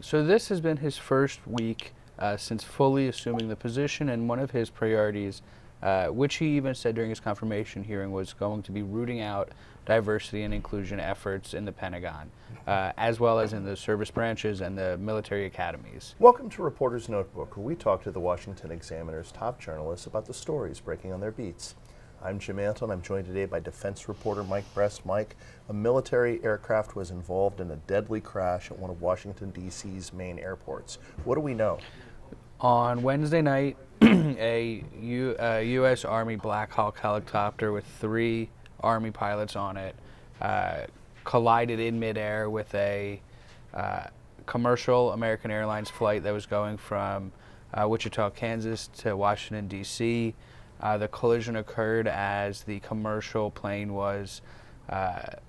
So this has been his first week since fully assuming the position, and one of his priorities, which he even said during his confirmation hearing, was going to be rooting out diversity and inclusion efforts in the Pentagon, as well as in the service branches and the military academies. Welcome to Reporter's Notebook, where we talk to the Washington Examiner's top journalists about the stories breaking on their beats. I'm Jim Antle, and I'm joined today by defense reporter Mike Brest. Mike, a military aircraft was involved in a deadly crash at one of Washington, D.C.'s main airports. What do we know? On Wednesday night, a U.S. Army Black Hawk helicopter with 3 Army pilots on it collided in midair with a commercial American Airlines flight that was going from Wichita, Kansas to Washington, D.C. The collision occurred as the commercial plane was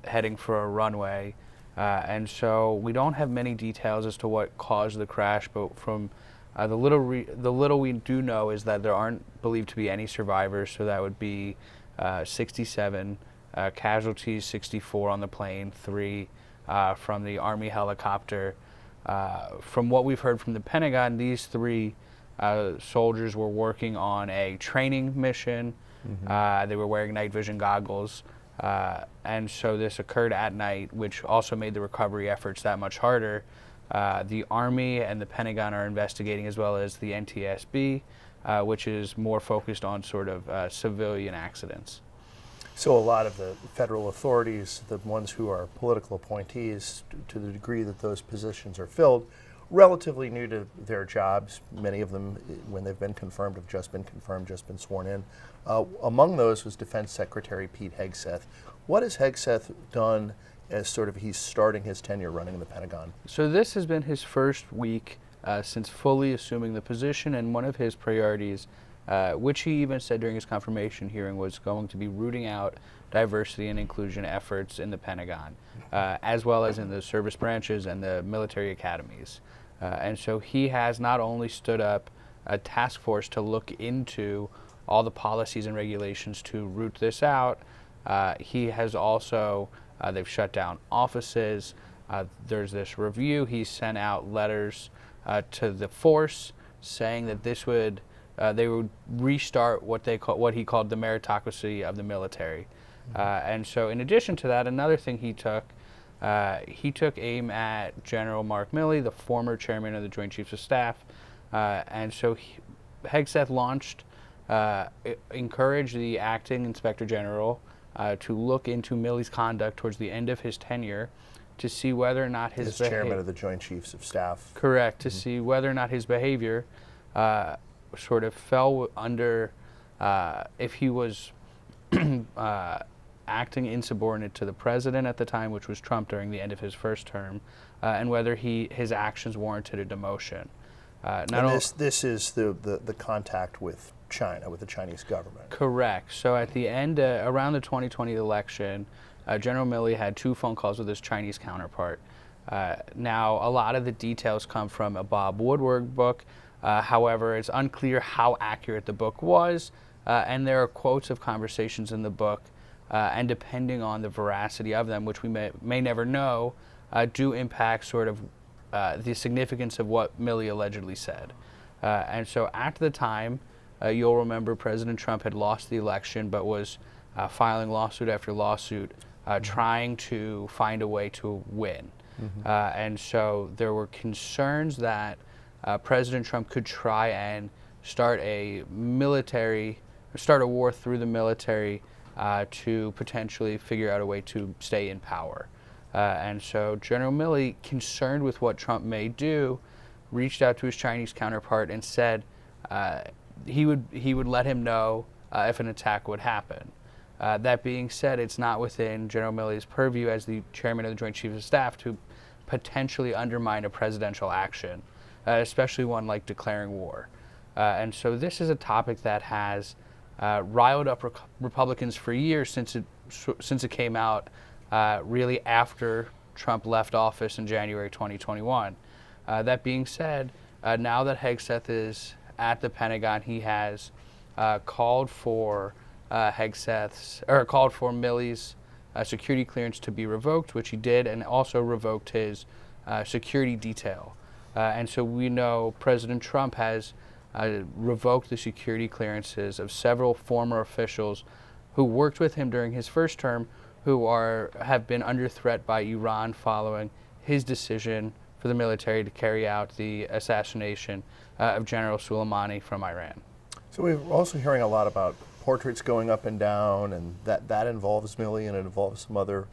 heading for a runway, and so we don't have many details as to what caused the crash, but from the little we do know is that there aren't believed to be any survivors, so that would be 67 casualties, 64 on the plane, 3 from the Army helicopter. From what we've heard from the Pentagon, these 3 soldiers were working on a training mission. They were wearing night vision goggles, and so this occurred at night, which also made the recovery efforts that much harder. The Army and the Pentagon are investigating, as well as the NTSB, which is more focused on sort of civilian accidents. So a lot of the federal authorities, the ones who are political appointees, to the degree that those positions are filled, relatively new to their jobs. Many of them, when they've been confirmed, have just been confirmed, just been sworn in. Among those was Defense Secretary Pete Hegseth. What has Hegseth done as sort of he's starting his tenure running the Pentagon? So this has been his first week since fully assuming the position, and one of his priorities, which he even said during his confirmation hearing, was going to be rooting out diversity and inclusion efforts in the Pentagon, as well as in the service branches and the military academies. And so he has not only stood up a task force to look into all the policies and regulations to root this out, he has also, they've shut down offices. There's this review. He sent out letters to the force saying that this would, they would restart what he called the meritocracy of the military. And so in addition to that, another thing he took aim at General Mark Milley, the former chairman of the Joint Chiefs of Staff. And so Hegseth encouraged the acting inspector general to look into Milley's conduct towards the end of his tenure to see whether or not his chairman of the Joint Chiefs of Staff. Correct, to see whether or not his behavior sort of fell under, if he was acting insubordinate to the president at the time, which was Trump during the end of his first term, and whether his actions warranted a demotion. This is the contact with China, with the Chinese government. Correct. So at the end, around the 2020 election, General Milley had 2 phone calls with his Chinese counterpart. Now, a lot of the details come from a Bob Woodward book. However, it's unclear how accurate the book was, and there are quotes of conversations in the book, and depending on the veracity of them, which we may never know, do impact sort of the significance of what Milley allegedly said. And so at the time, you'll remember President Trump had lost the election, but was filing lawsuit after lawsuit, trying to find a way to win. And so there were concerns that President Trump could try and start a war through the military to potentially figure out a way to stay in power. And so General Milley, concerned with what Trump may do, reached out to his Chinese counterpart and said he would let him know if an attack would happen. That being said, it's not within General Milley's purview as the chairman of the Joint Chiefs of Staff to potentially undermine a presidential action, especially one like declaring war. And so this is a topic that has riled up Republicans for years since it came out really after Trump left office in January 2021. That being said, now that Hegseth is at the Pentagon, he has called for Milley's security clearance to be revoked, which he did, and also revoked his security detail. And so we know President Trump has revoked the security clearances of several former officials who worked with him during his first term, who have been under threat by Iran following his decision for the military to carry out the assassination of General Soleimani from Iran. So we're also hearing a lot about portraits going up and down, and that involves Milley and it involves some other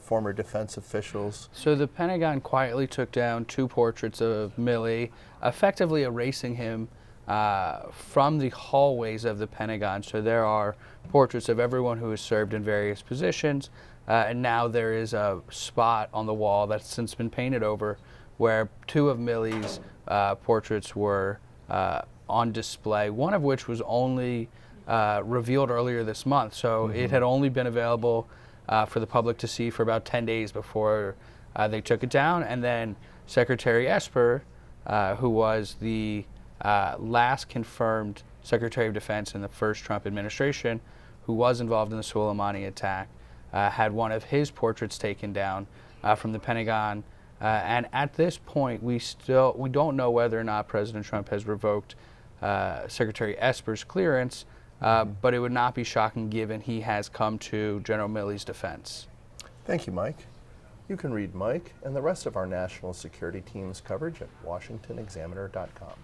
former defense officials. So the Pentagon quietly took down 2 portraits of Milley, effectively erasing him from the hallways of the Pentagon. So there are portraits of everyone who has served in various positions, and now there is a spot on the wall that's since been painted over where 2 of Milley's portraits were on display, one of which was only revealed earlier this month. So it had only been available for the public to see for about 10 days before they took it down. And then Secretary Esper, who was the last confirmed Secretary of Defense in the first Trump administration, who was involved in the Soleimani attack, had one of his portraits taken down from the Pentagon. And at this point, we don't know whether or not President Trump has revoked Secretary Esper's clearance, but it would not be shocking given he has come to General Milley's defense. Thank you, Mike. You can read Mike and the rest of our national security team's coverage at washingtonexaminer.com.